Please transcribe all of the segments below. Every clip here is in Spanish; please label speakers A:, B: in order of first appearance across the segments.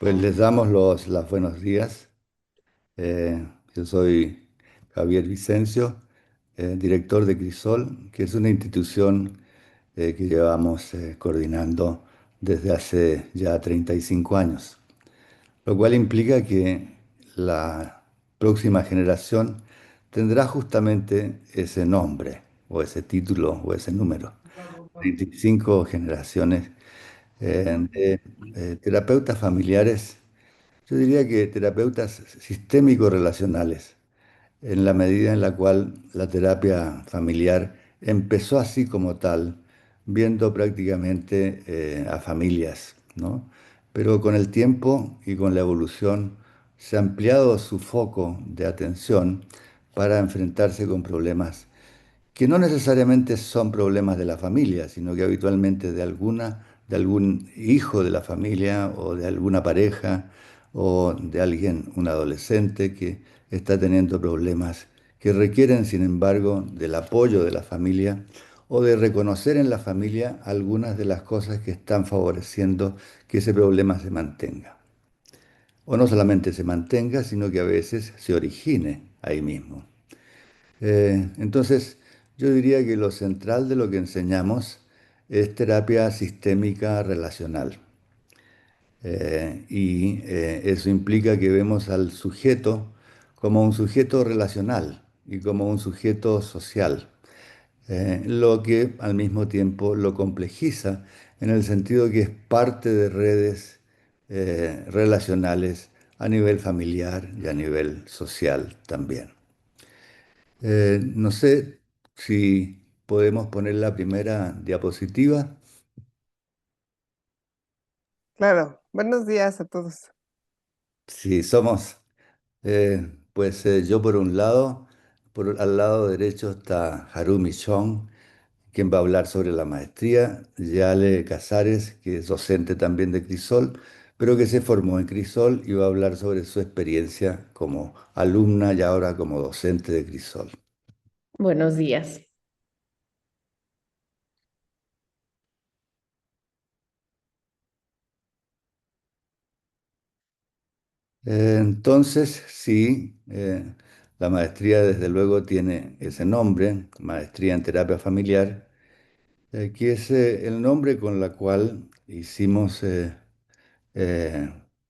A: Pues les damos los buenos días. Yo soy Javier Vicencio, director de Crisol, que es una institución que llevamos coordinando desde hace ya 35 años, lo cual implica que la próxima generación tendrá justamente ese nombre o ese título o ese número. 35 generaciones de terapeutas familiares. Yo diría que terapeutas sistémicos relacionales, en la medida en la cual la terapia familiar empezó así como tal, viendo prácticamente a familias, ¿no? Pero con el tiempo y con la evolución se ha ampliado su foco de atención para enfrentarse con problemas que no necesariamente son problemas de la familia, sino que habitualmente de algún hijo de la familia o de alguna pareja o de alguien, un adolescente que está teniendo problemas que requieren, sin embargo, del apoyo de la familia o de reconocer en la familia algunas de las cosas que están favoreciendo que ese problema se mantenga. O no solamente se mantenga, sino que a veces se origine ahí mismo. Entonces, yo diría que lo central de lo que enseñamos es terapia sistémica relacional. Eso implica que vemos al sujeto como un sujeto relacional y como un sujeto social, lo que al mismo tiempo lo complejiza en el sentido que es parte de redes relacionales a nivel familiar y a nivel social también. No sé si podemos poner la primera diapositiva.
B: Claro, buenos días a todos.
A: Si somos, yo por un lado, al lado derecho está Harumi Chong, quien va a hablar sobre la maestría, Yale Casares, que es docente también de Crisol, pero que se formó en Crisol y va a hablar sobre su experiencia como alumna y ahora como docente de Crisol.
C: Buenos días.
A: Entonces, sí, la maestría desde luego tiene ese nombre, Maestría en Terapia Familiar, que es el nombre con la cual hicimos eh,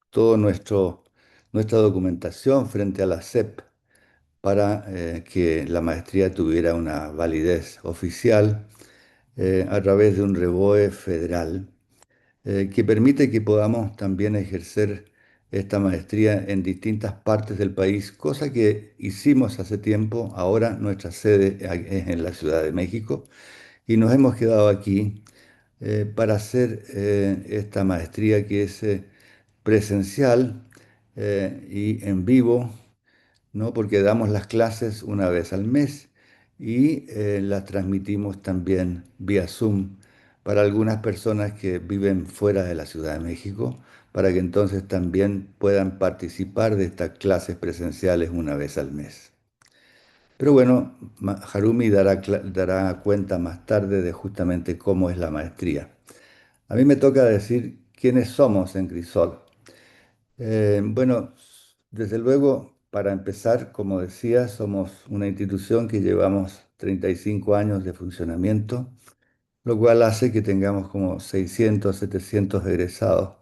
A: todo nuestra documentación frente a la SEP para que la maestría tuviera una validez oficial a través de un REBOE federal que permite que podamos también ejercer esta maestría en distintas partes del país, cosa que hicimos hace tiempo. Ahora nuestra sede es en la Ciudad de México y nos hemos quedado aquí para hacer esta maestría que es presencial y en vivo, ¿no? Porque damos las clases una vez al mes y las transmitimos también vía Zoom para algunas personas que viven fuera de la Ciudad de México, para que entonces también puedan participar de estas clases presenciales una vez al mes. Pero bueno, Harumi dará cuenta más tarde de justamente cómo es la maestría. A mí me toca decir quiénes somos en Crisol. Bueno, desde luego, para empezar, como decía, somos una institución que llevamos 35 años de funcionamiento, lo cual hace que tengamos como 600, 700 egresados,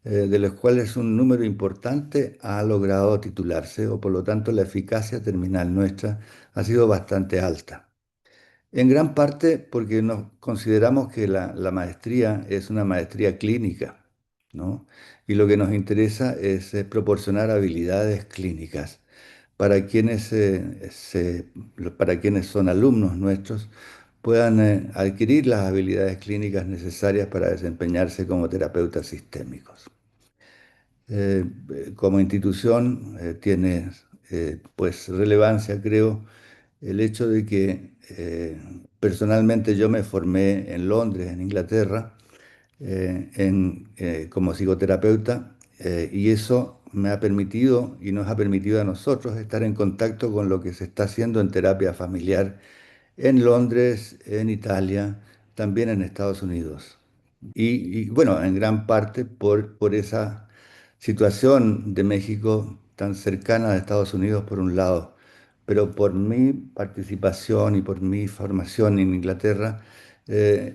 A: de los cuales un número importante ha logrado titularse o por lo tanto la eficacia terminal nuestra ha sido bastante alta. En gran parte porque nos consideramos que la maestría es una maestría clínica, ¿no? Y lo que nos interesa es proporcionar habilidades clínicas para para quienes son alumnos nuestros puedan adquirir las habilidades clínicas necesarias para desempeñarse como terapeutas sistémicos. Como institución tiene pues relevancia, creo, el hecho de que personalmente yo me formé en Londres, en Inglaterra, como psicoterapeuta, y eso me ha permitido y nos ha permitido a nosotros estar en contacto con lo que se está haciendo en terapia familiar en Londres, en Italia, también en Estados Unidos. Bueno, en gran parte por esa situación de México tan cercana a Estados Unidos por un lado, pero por mi participación y por mi formación en Inglaterra,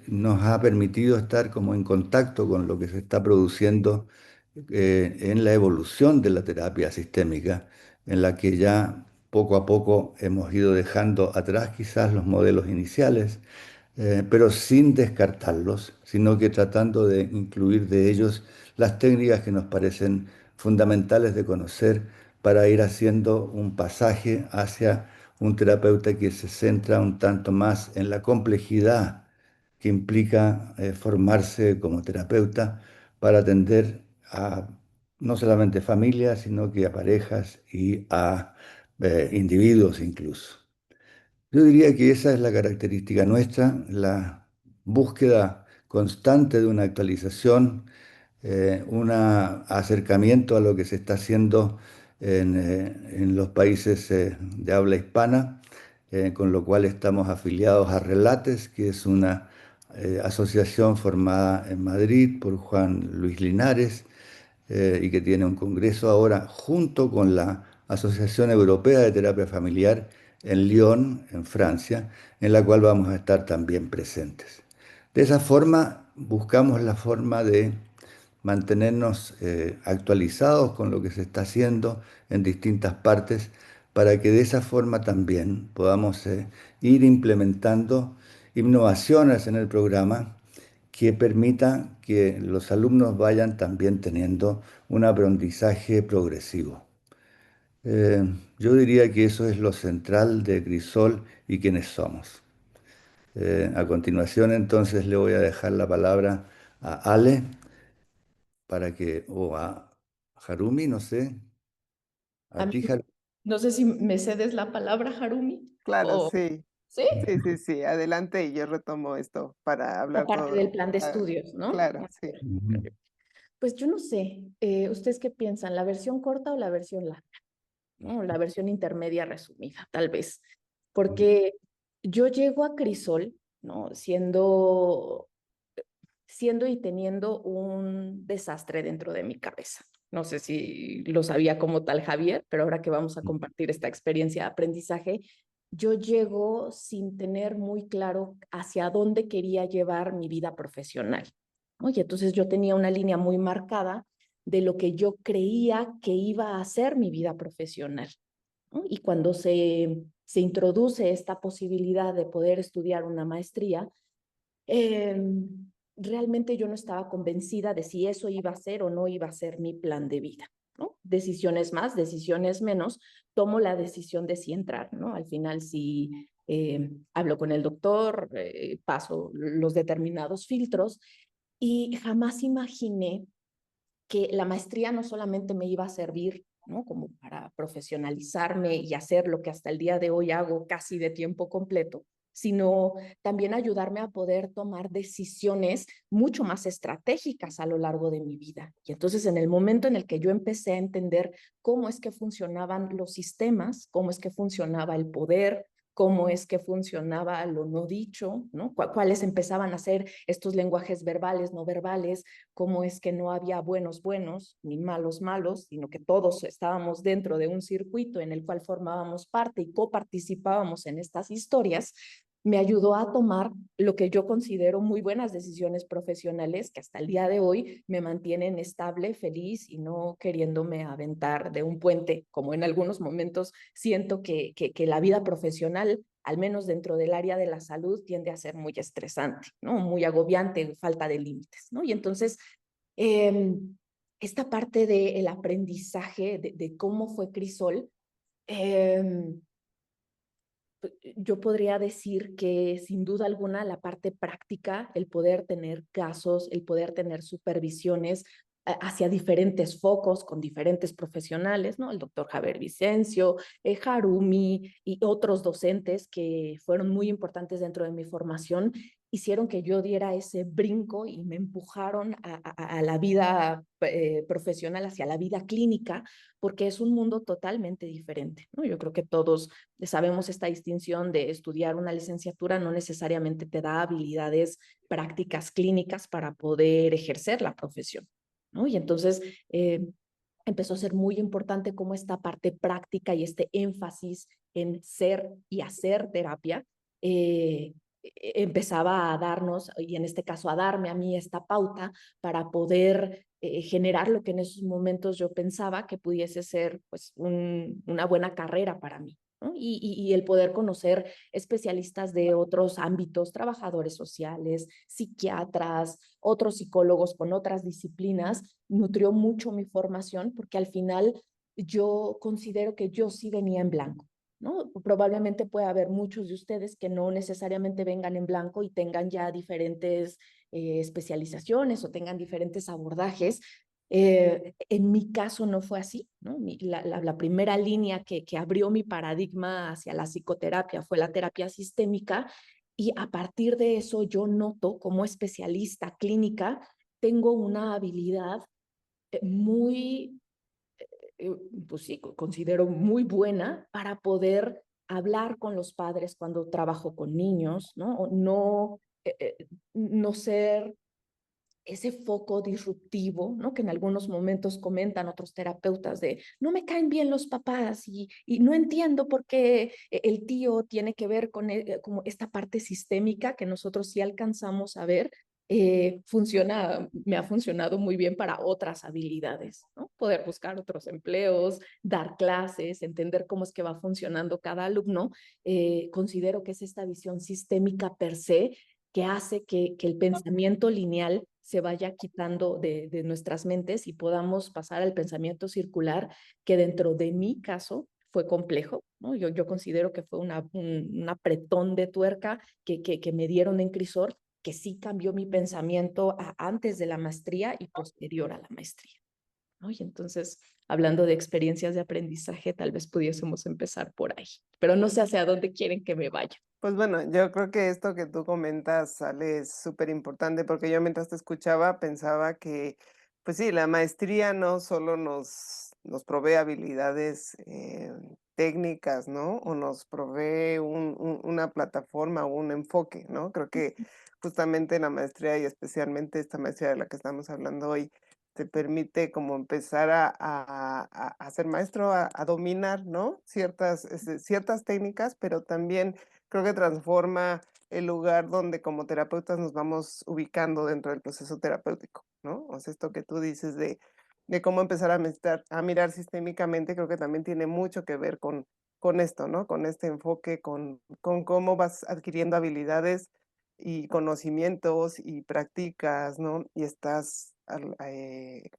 A: nos ha permitido estar como en contacto con lo que se está produciendo en la evolución de la terapia sistémica, en la que ya poco a poco hemos ido dejando atrás quizás los modelos iniciales, pero sin descartarlos, sino que tratando de incluir de ellos las técnicas que nos parecen fundamentales de conocer para ir haciendo un pasaje hacia un terapeuta que se centra un tanto más en la complejidad que implica formarse como terapeuta para atender a no solamente familias, sino que a parejas y a individuos incluso. Yo diría que esa es la característica nuestra, la búsqueda constante de una actualización, un acercamiento a lo que se está haciendo en los países de habla hispana, con lo cual estamos afiliados a Relates, que es una asociación formada en Madrid por Juan Luis Linares, y que tiene un congreso ahora junto con la Asociación Europea de Terapia Familiar en Lyon, en Francia, en la cual vamos a estar también presentes. De esa forma, buscamos la forma de mantenernos actualizados con lo que se está haciendo en distintas partes para que de esa forma también podamos ir implementando innovaciones en el programa que permita que los alumnos vayan también teniendo un aprendizaje progresivo. Eh, yo diría que eso es lo central de Crisol y quienes somos. A continuación, entonces, le voy a dejar la palabra a Ale para que, o a Harumi, no sé, a
C: A mí,
A: ti, Harumi.
C: no sé si me cedes la palabra, Harumi,
B: Claro,
C: o
B: sí,
C: sí,
B: sí, adelante y yo retomo esto para
C: esta
B: hablar
C: parte
B: todo.
C: del plan de
B: Ah,
C: estudios, ¿no?
B: claro, sí.
A: Ujú.
C: Pues yo no sé, ¿ustedes qué piensan? ¿La versión corta o la versión larga? ¿No? La versión intermedia resumida, tal vez. Porque yo llego a Crisol, ¿no? Siendo y teniendo un desastre dentro de mi cabeza. No sé si lo sabía como tal Javier, pero ahora que vamos a compartir esta experiencia de aprendizaje, yo llego sin tener muy claro hacia dónde quería llevar mi vida profesional. Oye, entonces yo tenía una línea muy marcada de lo que yo creía que iba a ser mi vida profesional, ¿no? Y cuando se introduce esta posibilidad de poder estudiar una maestría, eh, realmente yo no estaba convencida de si eso iba a ser o no iba a ser mi plan de vida, ¿no? Decisiones más, decisiones menos, tomo la decisión de si entrar, ¿no? Al final, si hablo con el doctor, paso los determinados filtros y jamás imaginé que la maestría no solamente me iba a servir, ¿no? Como para profesionalizarme y hacer lo que hasta el día de hoy hago casi de tiempo completo, sino también ayudarme a poder tomar decisiones mucho más estratégicas a lo largo de mi vida. Y entonces en el momento en el que yo empecé a entender cómo es que funcionaban los sistemas, cómo es que funcionaba el poder, cómo es que funcionaba lo no dicho, ¿no? Cuáles empezaban a ser estos lenguajes verbales, no verbales, cómo es que no había buenos buenos ni malos malos, sino que todos estábamos dentro de un circuito en el cual formábamos parte y coparticipábamos en estas historias, me ayudó a tomar lo que yo considero muy buenas decisiones profesionales que hasta el día de hoy me mantienen estable, feliz y no queriéndome aventar de un puente, como en algunos momentos siento que la vida profesional, al menos dentro del área de la salud, tiende a ser muy estresante, ¿no? Muy agobiante, falta de límites, ¿no? Y entonces, eh, esta parte del aprendizaje de cómo fue Crisol, eh, yo podría decir que sin duda alguna la parte práctica, el poder tener casos, el poder tener supervisiones hacia diferentes focos con diferentes profesionales, ¿no? El doctor Javier Vicencio, Harumi y otros docentes que fueron muy importantes dentro de mi formación, hicieron que yo diera ese brinco y me empujaron a la vida profesional, hacia la vida clínica, porque es un mundo totalmente diferente, ¿no? Yo creo que todos sabemos esta distinción de estudiar una licenciatura no necesariamente te da habilidades prácticas clínicas para poder ejercer la profesión, ¿no? Y entonces, empezó a ser muy importante como esta parte práctica y este énfasis en ser y hacer terapia empezaba a darnos, y en este caso a darme a mí esta pauta para poder generar lo que en esos momentos yo pensaba que pudiese ser pues una buena carrera para mí. ¿No? Y el poder conocer especialistas de otros ámbitos, trabajadores sociales, psiquiatras, otros psicólogos con otras disciplinas, nutrió mucho mi formación porque al final yo considero que yo sí venía en blanco. ¿No? Probablemente puede haber muchos de ustedes que no necesariamente vengan en blanco y tengan ya diferentes especializaciones o tengan diferentes abordajes. En mi caso no fue así, ¿no? La primera línea que abrió mi paradigma hacia la psicoterapia fue la terapia sistémica y a partir de eso yo noto como especialista clínica tengo una habilidad muy pues sí, considero muy buena para poder hablar con los padres cuando trabajo con niños, ¿no? O no, no ser ese foco disruptivo, ¿no? Que en algunos momentos comentan otros terapeutas de, no me caen bien los papás y no entiendo por qué el tío tiene que ver con como esta parte sistémica que nosotros sí alcanzamos a ver, me ha funcionado muy bien para otras habilidades, ¿no? Poder buscar otros empleos, dar clases, entender cómo es que va funcionando cada alumno. Considero que es esta visión sistémica per se que hace que el pensamiento lineal se vaya quitando de nuestras mentes y podamos pasar al pensamiento circular, que dentro de mi caso fue complejo, ¿no? Yo considero que fue un apretón de tuerca que me dieron en Crisol, que sí cambió mi pensamiento antes de la maestría y posterior a la maestría. ¿No? Y entonces, hablando de experiencias de aprendizaje, tal vez pudiésemos empezar por ahí, pero no sé hacia dónde quieren que me vaya.
B: Pues bueno, yo creo que esto que tú comentas, Ale, es súper importante porque yo mientras te escuchaba pensaba que, pues sí, la maestría no solo nos provee habilidades técnicas, ¿no? O nos provee una plataforma o un enfoque, ¿no? Creo que justamente la maestría y especialmente esta maestría de la que estamos hablando hoy, te permite como empezar a ser maestro, a dominar, ¿no? Ciertas técnicas, pero también creo que transforma el lugar donde como terapeutas nos vamos ubicando dentro del proceso terapéutico, ¿no? O sea, esto que tú dices de cómo empezar a mirar sistémicamente, creo que también tiene mucho que ver con esto, ¿no? Con este enfoque, con cómo vas adquiriendo habilidades y conocimientos y prácticas, ¿no? Y estás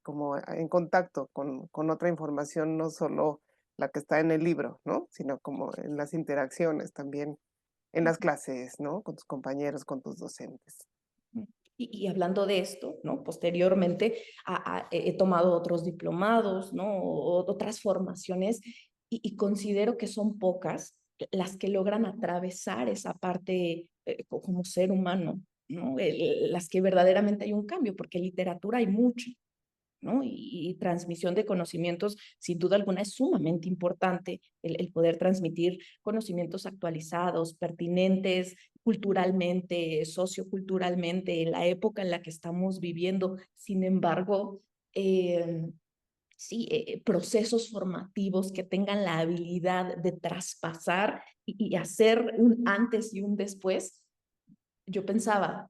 B: como en contacto con otra información, no solo la que está en el libro, ¿no? Sino como en las interacciones también en las clases, ¿no? Con tus compañeros, con tus docentes.
C: Y hablando de esto, ¿no? Posteriormente he tomado otros diplomados, ¿no? Otras formaciones y considero que son pocas las que logran atravesar esa parte como ser humano, ¿no? Las que verdaderamente hay un cambio, porque literatura hay mucha, ¿no? Y transmisión de conocimientos, sin duda alguna, es sumamente importante el poder transmitir conocimientos actualizados, pertinentes culturalmente, socioculturalmente, en la época en la que estamos viviendo. Sin embargo, sí, procesos formativos que tengan la habilidad de traspasar y hacer un antes y un después. Yo pensaba,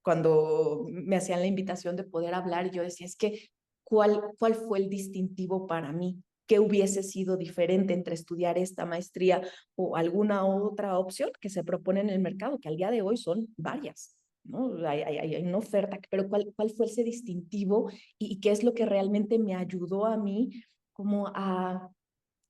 C: cuando me hacían la invitación de poder hablar, yo decía, es que, ¿cuál fue el distintivo para mí? ¿Qué hubiese sido diferente entre estudiar esta maestría o alguna otra opción que se propone en el mercado, que al día de hoy son varias? ¿No? Hay una oferta, pero ¿cuál fue ese distintivo y qué es lo que realmente me ayudó a mí como a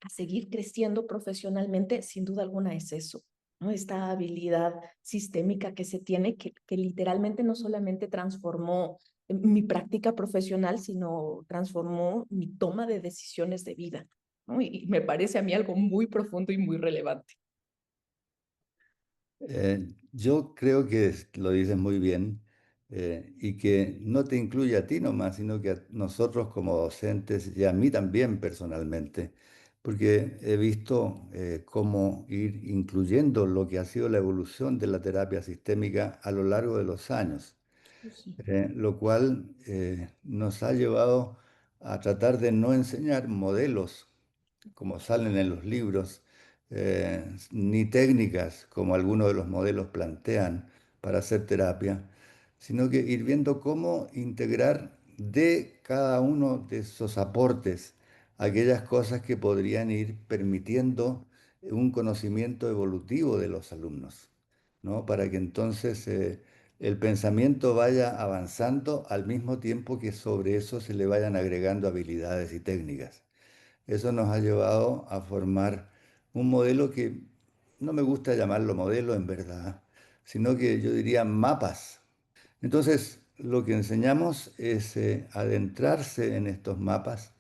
C: seguir creciendo profesionalmente? Sin duda alguna es eso, ¿no? Esta habilidad sistémica que se tiene, que literalmente no solamente transformó mi práctica profesional, sino transformó mi toma de decisiones de vida, ¿no? Y me parece a mí algo muy profundo y muy relevante.
A: Yo creo que lo dices muy bien y que no te incluye a ti nomás, sino que a nosotros como docentes y a mí también personalmente, porque he visto cómo ir incluyendo lo que ha sido la evolución de la terapia sistémica a lo largo de los años,
C: Sí.
A: lo cual nos ha llevado a tratar de no enseñar modelos como salen en los libros, ni técnicas como algunos de los modelos plantean para hacer terapia, sino que ir viendo cómo integrar de cada uno de esos aportes aquellas cosas que podrían ir permitiendo un conocimiento evolutivo de los alumnos, ¿no? Para que entonces el pensamiento vaya avanzando al mismo tiempo que sobre eso se le vayan agregando habilidades y técnicas. Eso nos ha llevado a formar un modelo que no me gusta llamarlo modelo en verdad, sino que yo diría mapas. Entonces, lo que enseñamos es adentrarse en estos mapas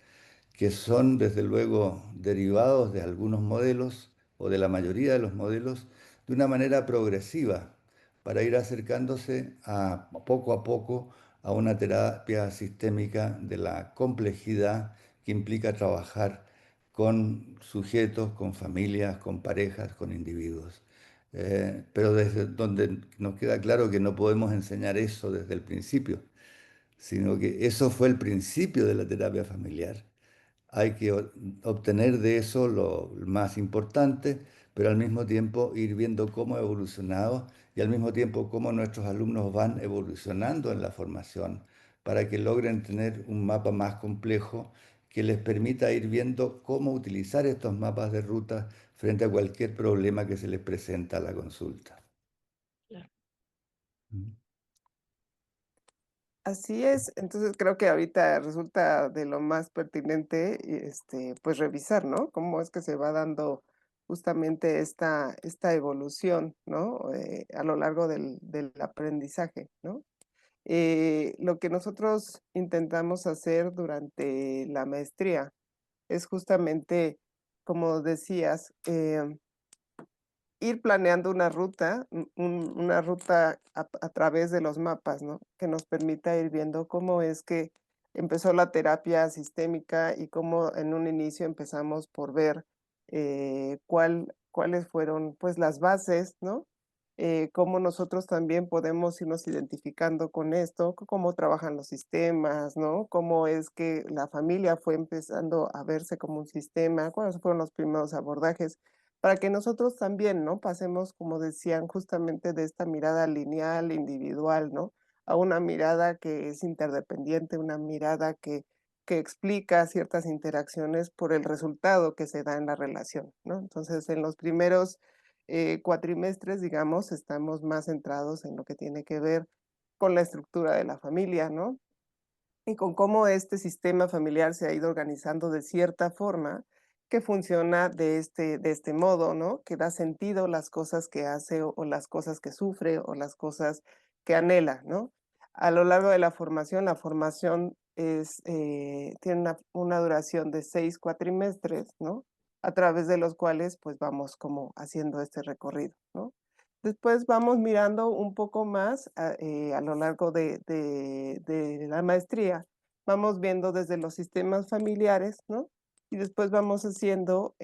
A: que son desde luego derivados de algunos modelos o de la mayoría de los modelos de una manera progresiva para ir acercándose a poco a una terapia sistémica de la complejidad que implica trabajar con sujetos, con familias, con parejas, con individuos. Pero desde donde nos queda claro que no podemos enseñar eso desde el principio, sino que eso fue el principio de la terapia familiar. Hay que obtener de eso lo más importante, pero al mismo tiempo ir viendo cómo ha evolucionado y al mismo tiempo cómo nuestros alumnos van evolucionando en la formación para que logren tener un mapa más complejo que les permita ir viendo cómo utilizar estos mapas de ruta frente a cualquier problema que se les presenta a la consulta.
C: Claro.
A: Mm.
B: Así es, entonces creo que ahorita resulta de lo más pertinente, pues revisar, ¿no? Cómo es que se va dando justamente esta evolución, ¿no? A lo largo del aprendizaje, ¿no? Lo que nosotros intentamos hacer durante la maestría es justamente, como decías, ir planeando una ruta, una ruta a través de los mapas, ¿no? Que nos permita ir viendo cómo es que empezó la terapia sistémica y cómo en un inicio empezamos por ver cuáles fueron pues las bases, ¿no? Cómo nosotros también podemos irnos identificando con esto, cómo trabajan los sistemas, ¿no? Cómo es que la familia fue empezando a verse como un sistema, cuáles fueron los primeros abordajes para que nosotros también, ¿no? Pasemos, como decían, justamente de esta mirada lineal, individual, ¿no? A una mirada que es interdependiente, una mirada que explica ciertas interacciones por el resultado que se da en la relación, ¿no? Entonces, en los primeros cuatrimestres, digamos, estamos más centrados en lo que tiene que ver con la estructura de la familia, ¿no? Y con cómo este sistema familiar se ha ido organizando de cierta forma que funciona de este modo, ¿no? Que da sentido las cosas que hace o las cosas que sufre o las cosas que anhela, ¿no? A lo largo de la formación es, tiene una duración de 6 cuatrimestres, ¿no? A través de los cuales pues vamos como haciendo este recorrido, ¿no? Después vamos mirando un poco más a lo largo de la maestría. Vamos viendo desde los sistemas familiares, ¿no? Y después vamos haciendo,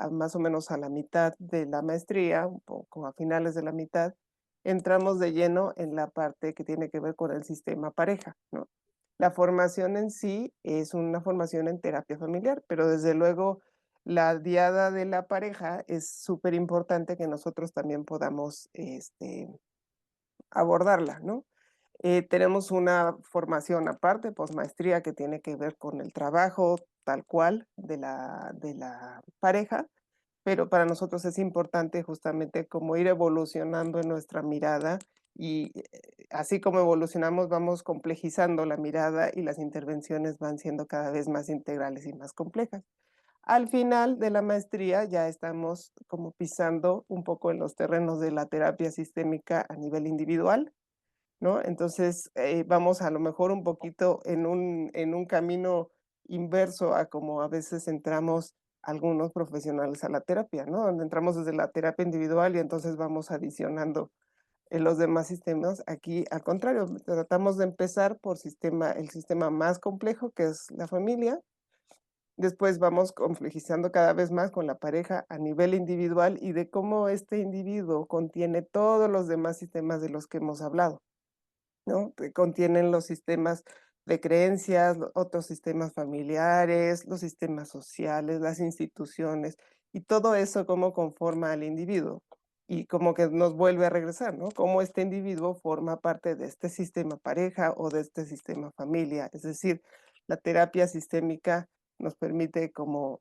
B: más o menos a la mitad de la maestría, un poco a finales de la mitad, entramos de lleno en la parte que tiene que ver con el sistema pareja, ¿no? La formación en sí es una formación en terapia familiar, pero desde luego la diada de la pareja es súper importante que nosotros también podamos abordarla, ¿no? Tenemos una formación aparte, posmaestría, que tiene que ver con el trabajo tal cual de la pareja, pero para nosotros es importante justamente como ir evolucionando en nuestra mirada y así como evolucionamos, vamos complejizando la mirada y las intervenciones van siendo cada vez más integrales y más complejas. Al final de la maestría ya estamos como pisando un poco en los terrenos de la terapia sistémica a nivel individual, ¿no? Entonces, vamos a lo mejor un poquito en un camino inverso a como a veces entramos algunos profesionales a la terapia, ¿no? Donde entramos desde la terapia individual y entonces vamos adicionando en los demás sistemas. Aquí, al contrario, tratamos de empezar por el sistema más complejo, que es la familia. Después vamos complejizando cada vez más con la pareja a nivel individual y de cómo este individuo contiene todos los demás sistemas de los que hemos hablado, ¿no? Que contienen los sistemas de creencias, otros sistemas familiares, los sistemas sociales, las instituciones, y todo eso cómo conforma al individuo. Y como que nos vuelve a regresar, ¿no? Cómo este individuo forma parte de este sistema pareja o de este sistema familia. Es decir, la terapia sistémica nos permite como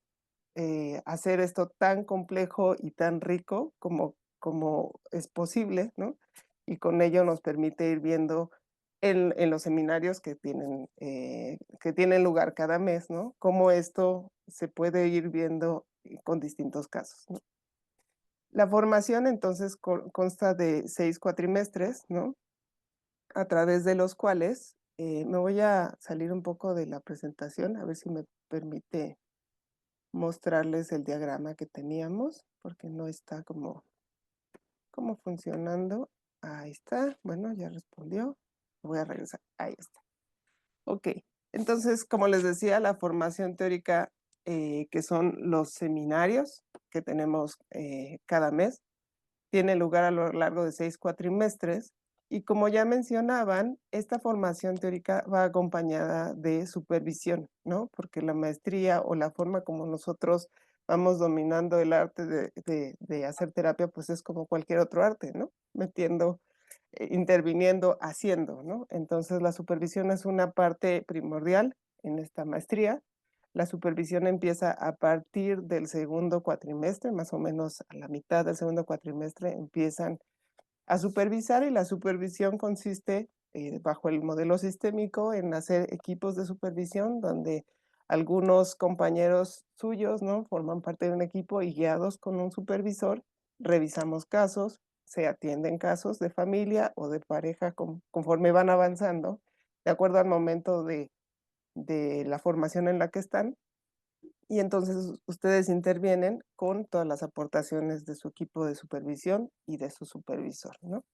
B: hacer esto tan complejo y tan rico como es posible, ¿no? Y con ello nos permite ir viendo en los seminarios que tienen lugar cada mes, ¿no? Cómo esto se puede ir viendo con distintos casos, ¿no? La formación entonces consta de 6 cuatrimestres, ¿no? A través de los cuales me voy a salir un poco de la presentación, a ver si me permite mostrarles el diagrama que teníamos, porque no está como funcionando. Ahí está. Bueno, ya respondió. Voy a regresar. Ahí está. Ok. Entonces, como les decía, la formación teórica, que son los seminarios que tenemos cada mes, tiene lugar a lo largo de 6 cuatrimestres y como ya mencionaban, esta formación teórica va acompañada de supervisión, ¿no? Porque la maestría o la forma como nosotros vamos dominando el arte de hacer terapia, pues es como cualquier otro arte, ¿no? Metiendo, interviniendo, haciendo, ¿no? Entonces la supervisión es una parte primordial en esta maestría. La supervisión empieza a partir del segundo cuatrimestre, más o menos a la mitad del segundo cuatrimestre empiezan a supervisar y la supervisión consiste, bajo el modelo sistémico, en hacer equipos de supervisión donde algunos compañeros suyos, ¿no? Forman parte de un equipo y guiados con un supervisor, revisamos casos, se atienden casos de familia o de pareja conforme van avanzando, de acuerdo al momento de la formación en la que están, y entonces ustedes intervienen con todas las aportaciones de su equipo de supervisión y de su supervisor, ¿no?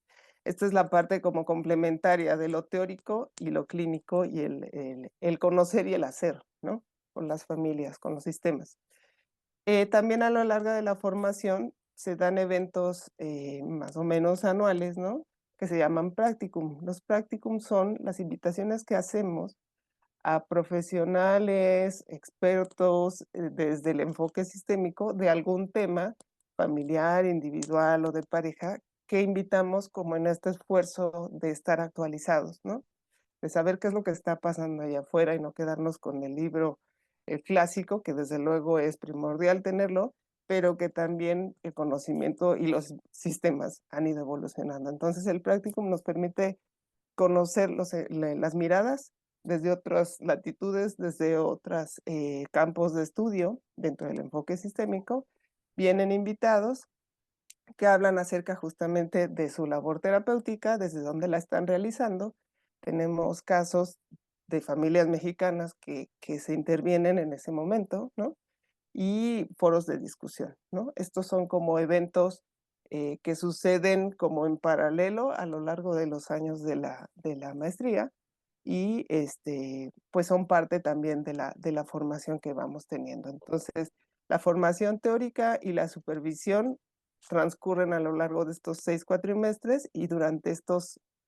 B: Esta es la parte como complementaria de lo teórico y lo clínico y el conocer y el hacer, ¿no? Con las familias, con los sistemas. También a lo largo de la formación se dan eventos más o menos anuales, ¿no? Que se llaman practicum. Los practicum son las invitaciones que hacemos a profesionales, expertos, desde el enfoque sistémico de algún tema familiar, individual o de pareja, que invitamos como en este esfuerzo de estar actualizados, ¿no? De saber qué es lo que está pasando allá afuera y no quedarnos con el libro clásico, que desde luego es primordial tenerlo, pero que también el conocimiento y los sistemas han ido evolucionando. Entonces el practicum nos permite conocer las miradas desde otras latitudes, desde otros campos de estudio dentro del enfoque sistémico. Vienen invitados que hablan acerca justamente de su labor terapéutica, desde dónde la están realizando. Tenemos casos de familias mexicanas que se intervienen en ese momento, ¿no? Y foros de discusión, ¿no? Estos son como eventos que suceden como en paralelo a lo largo de los años de la maestría y pues son parte también de la formación que vamos teniendo. Entonces, la formación teórica y la supervisión transcurren a lo largo de estos 6 cuatrimestres y durante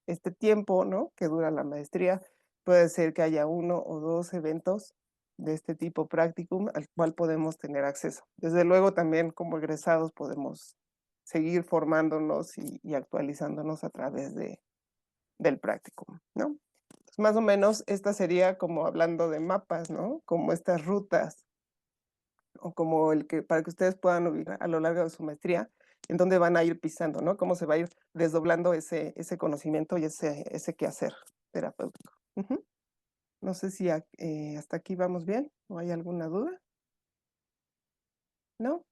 B: este tiempo, ¿no? Que dura la maestría, puede ser que haya 1 o 2 eventos de este tipo practicum al cual podemos tener acceso. Desde luego también como egresados podemos seguir formándonos y actualizándonos a través del practicum, ¿no? Pues más o menos esta sería como hablando de mapas, ¿no? Como estas rutas o como para que ustedes puedan ubicar a lo largo de su maestría en dónde van a ir pisando, ¿no? Cómo se va a ir desdoblando ese conocimiento y ese quehacer terapéutico. Ujú. No sé si hasta aquí vamos bien o hay alguna duda. ¿No?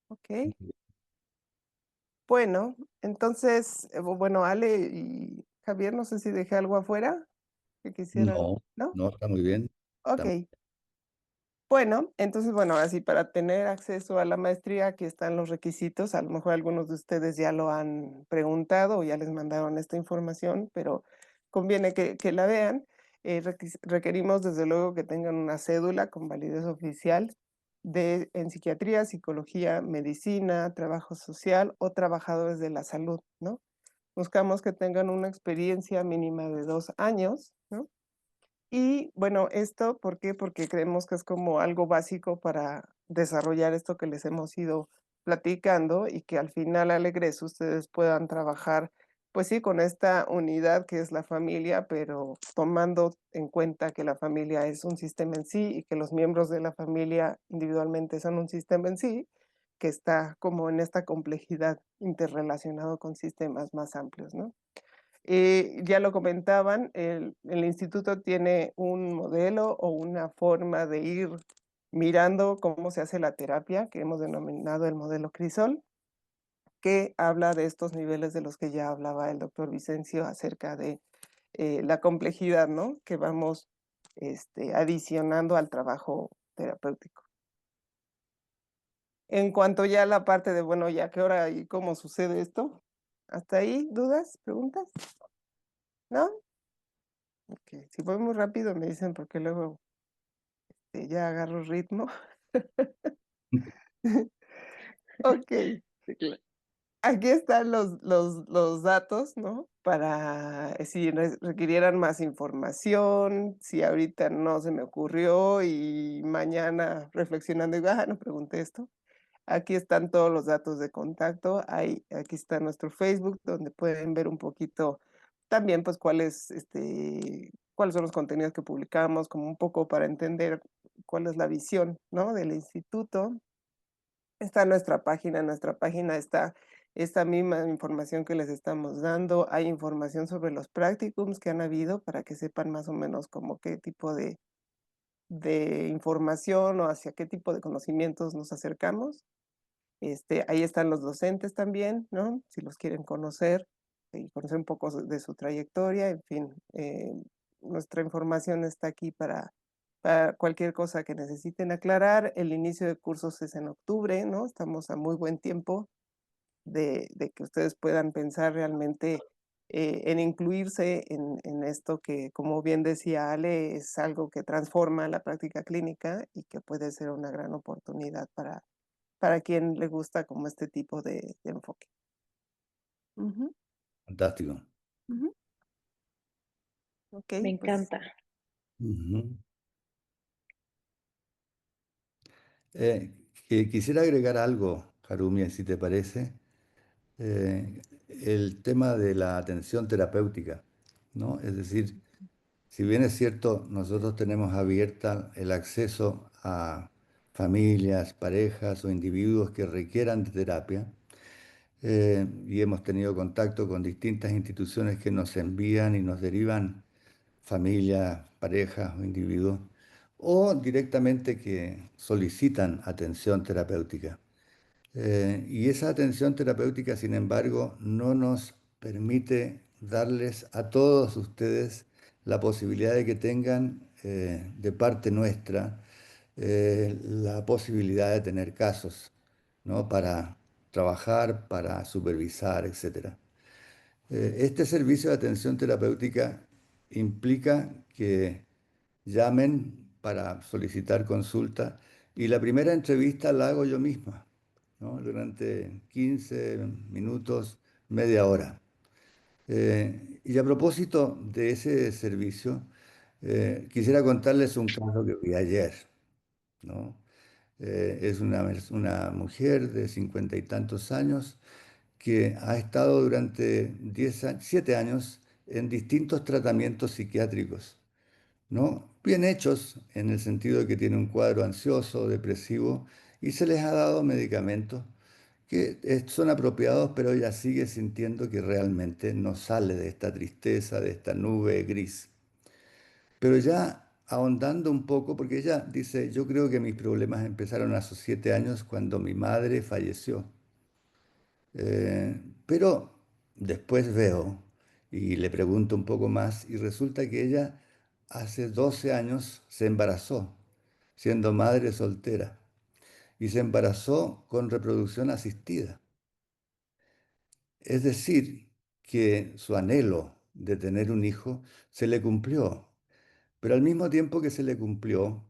B: Ok. Bueno, entonces, bueno, Ale y Javier, no sé si dejé algo afuera que quisieran,
A: No,
B: ¿no?
A: no, está muy bien.
B: Ok. Bueno, entonces, bueno, así para tener acceso a la maestría, aquí están los requisitos. A lo mejor algunos de ustedes ya lo han preguntado o ya les mandaron esta información, pero conviene que la vean. Requerimos, desde luego, que tengan una cédula con validez oficial en psiquiatría, psicología, medicina, trabajo social o trabajadores de la salud, ¿no? Buscamos que tengan una experiencia mínima de 2 años, ¿no? Y bueno, esto, ¿por qué? Porque creemos que es como algo básico para desarrollar esto que les hemos ido platicando y que al final al egreso ustedes puedan trabajar, pues sí, con esta unidad que es la familia, pero tomando en cuenta que la familia es un sistema en sí y que los miembros de la familia individualmente son un sistema en sí, que está como en esta complejidad interrelacionado con sistemas más amplios, ¿no? Ya lo comentaban, el instituto tiene un modelo o una forma de ir mirando cómo se hace la terapia, que hemos denominado el modelo Crisol, que habla de estos niveles de los que ya hablaba el doctor Vicencio acerca de la complejidad, ¿no? Que vamos adicionando al trabajo terapéutico. En cuanto ya a la parte de, bueno, ya qué hora y cómo sucede esto, ¿hasta ahí dudas, preguntas? ¿No? Ok, si voy muy rápido me dicen porque luego ya agarro ritmo. Ok, aquí están los datos, ¿no? Para si requirieran más información, si ahorita no se me ocurrió y mañana reflexionando digo, no pregunté esto. Aquí están todos los datos de contacto. Aquí está nuestro Facebook, donde pueden ver un poquito también, pues, cuáles son los contenidos que publicamos, como un poco para entender cuál es la visión, ¿no? Del instituto. Está en nuestra página está esta misma información que les estamos dando. Hay información sobre los practicums que han habido para que sepan más o menos como qué tipo de información o hacia qué tipo de conocimientos nos acercamos. Ahí están los docentes también, ¿no? Si los quieren conocer y conocer un poco de su trayectoria, en fin, nuestra información está aquí para cualquier cosa que necesiten aclarar. El inicio de cursos es en octubre, ¿no? Estamos a muy buen tiempo de que ustedes puedan pensar realmente en incluirse en esto que, como bien decía Ale, es algo que transforma la práctica clínica y que puede ser una gran oportunidad para quien le gusta como este tipo de enfoque. Ujú,
A: Fantástico.
B: ujú.
C: Me
B: Okey, pues
C: encanta.
A: Ujú. Quisiera agregar algo, Harumi, si te parece. El tema de la atención terapéutica, ¿no? Es decir, si bien es cierto, nosotros tenemos abierta el acceso a familias, parejas o individuos que requieran de terapia, y hemos tenido contacto con distintas instituciones que nos envían y nos derivan familias, parejas o individuos, o directamente que solicitan atención terapéutica. Y esa atención terapéutica, sin embargo, no nos permite darles a todos ustedes la posibilidad de que tengan de parte nuestra la posibilidad de tener casos, ¿no? Para trabajar, para supervisar, etcétera. Este servicio de atención terapéutica implica que llamen para solicitar consulta y la primera entrevista la hago yo misma, ¿no? Durante 15 minutos, media hora. Y a propósito de ese servicio, quisiera contarles un caso que vi ayer, ¿no? Es una mujer de 50 y tantos años que ha estado durante 7 años en distintos tratamientos psiquiátricos, ¿no? Bien hechos en el sentido de que tiene un cuadro ansioso, depresivo, y se les ha dado medicamentos que son apropiados, pero ella sigue sintiendo que realmente no sale de esta tristeza, de esta nube gris. Pero ya ahondando un poco, porque ella dice, yo creo que mis problemas empezaron a sus 7 años cuando mi madre falleció. Pero después veo y le pregunto un poco más y resulta que ella hace 12 años se embarazó, siendo madre soltera, y se embarazó con reproducción asistida. Es decir, que su anhelo de tener un hijo se le cumplió, pero al mismo tiempo que se le cumplió,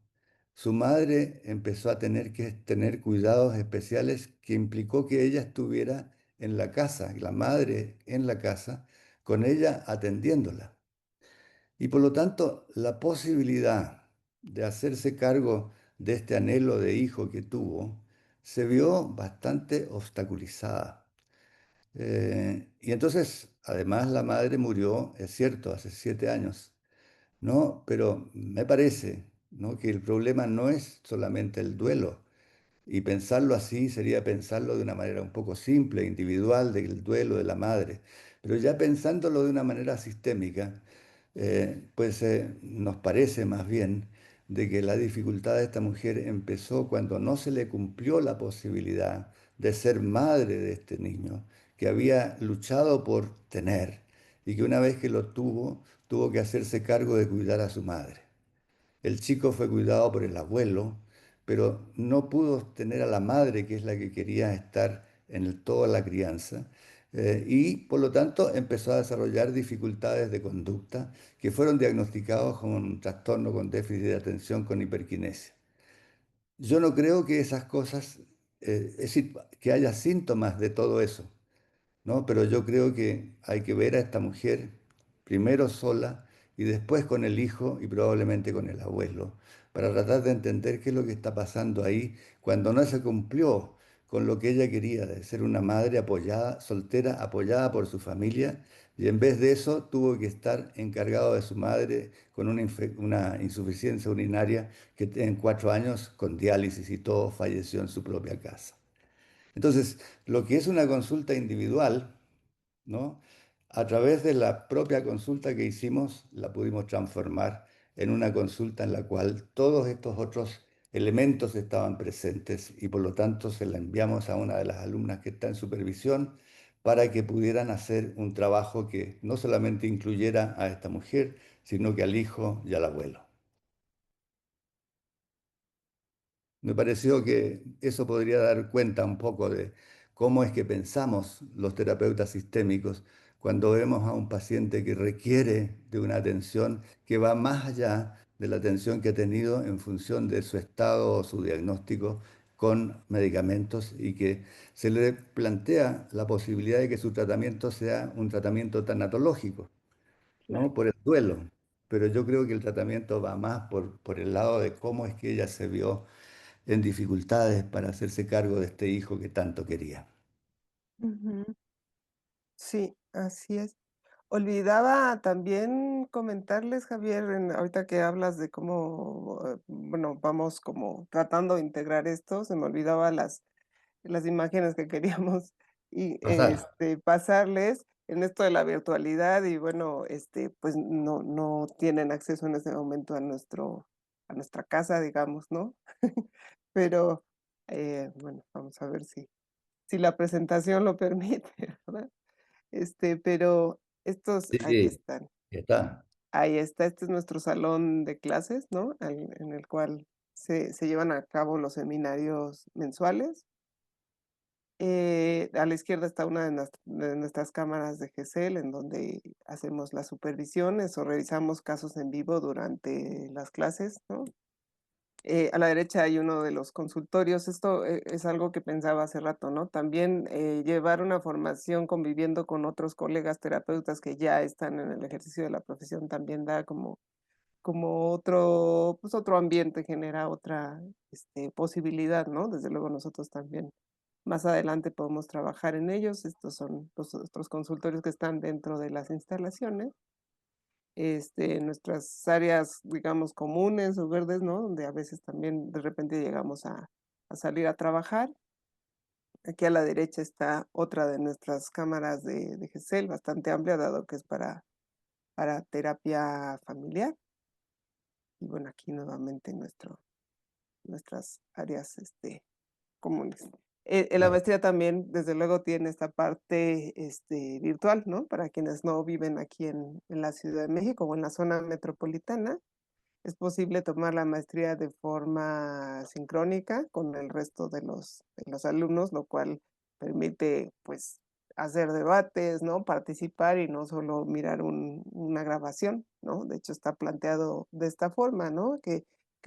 A: su madre empezó a tener que tener cuidados especiales que implicó que ella estuviera en la casa, la madre en la casa, con ella atendiéndola. Y por lo tanto, la posibilidad de hacerse cargo de este anhelo de hijo que tuvo se vio bastante obstaculizada. Y entonces, además, la madre murió, es cierto, hace 7 años, ¿no? Pero me parece, ¿no?, que el problema no es solamente el duelo, y pensarlo así sería pensarlo de una manera un poco simple, individual, del duelo de la madre. Pero ya pensándolo de una manera sistémica, nos parece más bien de que la dificultad de esta mujer empezó cuando no se le cumplió la posibilidad de ser madre de este niño, que había luchado por tener y que una vez que lo tuvo, tuvo que hacerse cargo de cuidar a su madre. El chico fue cuidado por el abuelo, pero no pudo tener a la madre, que es la que quería estar en toda la crianza, y por lo tanto empezó a desarrollar dificultades de conducta que fueron diagnosticados con un trastorno con déficit de atención con hiperquinesia. Yo no creo que esas cosas, es decir, que haya síntomas de todo eso, ¿no? Pero yo creo que hay que ver a esta mujer primero sola y después con el hijo y probablemente con el abuelo, para tratar de entender qué es lo que está pasando ahí cuando no se cumplió con lo que ella quería, de ser una madre apoyada, soltera, apoyada por su familia, y en vez de eso tuvo que estar encargado de su madre con una insuficiencia urinaria que en 4 años, con diálisis y todo, falleció en su propia casa. Entonces, lo que es una consulta individual, ¿no?, a través de la propia consulta que hicimos, la pudimos transformar en una consulta en la cual todos estos otros elementos estaban presentes y por lo tanto se la enviamos a una de las alumnas que está en supervisión para que pudieran hacer un trabajo que no solamente incluyera a esta mujer, sino que al hijo y al abuelo. Me pareció que eso podría dar cuenta un poco de cómo es que pensamos los terapeutas sistémicos cuando vemos a un paciente que requiere de una atención que va más allá de la atención que ha tenido en función de su estado o su diagnóstico con medicamentos, y que se le plantea la posibilidad de que su tratamiento sea un tratamiento tanatológico,
C: Claro.
A: ¿no?, por el duelo. Pero yo creo que el tratamiento va más por el lado de cómo es que ella se vio en dificultades para hacerse cargo de este hijo que tanto quería.
B: Ujú. Sí, así es. Olvidaba también comentarles, Javier, ahorita que hablas de cómo, bueno, vamos como tratando de integrar esto, se me olvidaba las imágenes que queríamos y
A: Pasar.
B: pasarles en esto de la virtualidad y bueno, pues no tienen acceso en este momento a a nuestra casa, digamos, ¿no? Pero bueno, vamos a ver si la presentación lo permite, ¿verdad? Pero estos, aquí
A: Sí,
B: están.
A: está.
B: Ahí está, este es nuestro salón de clases, ¿no? En el cual se llevan a cabo los seminarios mensuales. A la izquierda está una de nuestras cámaras de GESEL, en donde hacemos las supervisiones o revisamos casos en vivo durante las clases, ¿no? A la derecha hay uno de los consultorios. Esto es algo que pensaba hace rato, ¿no? También llevar una formación conviviendo con otros colegas terapeutas que ya están en el ejercicio de la profesión también da como otro, pues otro ambiente, genera otra posibilidad, ¿no? Desde luego nosotros también más adelante podemos trabajar en ellos. Estos son los otros consultorios que están dentro de las instalaciones. Nuestras áreas, digamos, comunes o verdes, ¿no? Donde a veces también de repente llegamos a salir a trabajar. Aquí a la derecha está otra de nuestras cámaras de GESEL, bastante amplia, dado que es para terapia familiar. Y bueno, aquí nuevamente nuestras áreas comunes. La
A: Claro.
B: maestría también, desde luego, tiene esta parte virtual, ¿no? Para quienes no viven aquí en la Ciudad de México o en la zona metropolitana. Es posible tomar la maestría de forma sincrónica con el resto de los alumnos, lo cual permite, pues, hacer debates, ¿no? Participar y no solo mirar una grabación, ¿no? De hecho, está planteado de esta forma, ¿no? Que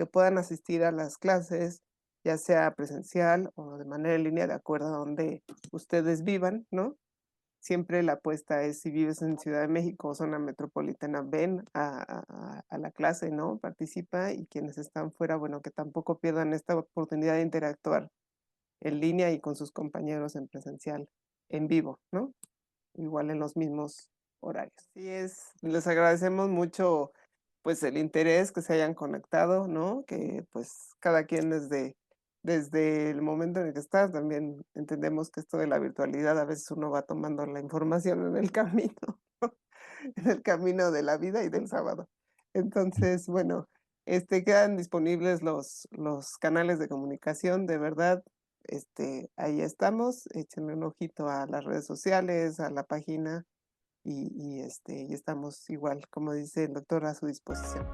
B: puedan asistir a las clases, ya sea presencial o de manera en línea, de acuerdo a donde ustedes vivan, ¿no? siempre la apuesta es si vives en Ciudad de México o zona metropolitana, ven a la clase, ¿no? Participa y quienes están fuera, bueno, que tampoco pierdan esta oportunidad de interactuar en línea y con sus compañeros en presencial, en vivo, ¿no? Igual en los mismos horarios. Así es, les agradecemos mucho pues el interés que se hayan conectado, ¿no? Que pues cada quien desde el momento en el que estás, también entendemos que esto de la virtualidad a veces uno va tomando la información en el camino, ¿no? En el camino de la vida y del sábado. Entonces, bueno, quedan disponibles los canales de comunicación, de verdad, ahí estamos, échenle un ojito a las redes sociales, a la página y estamos igual, como dice el doctor, a su disposición.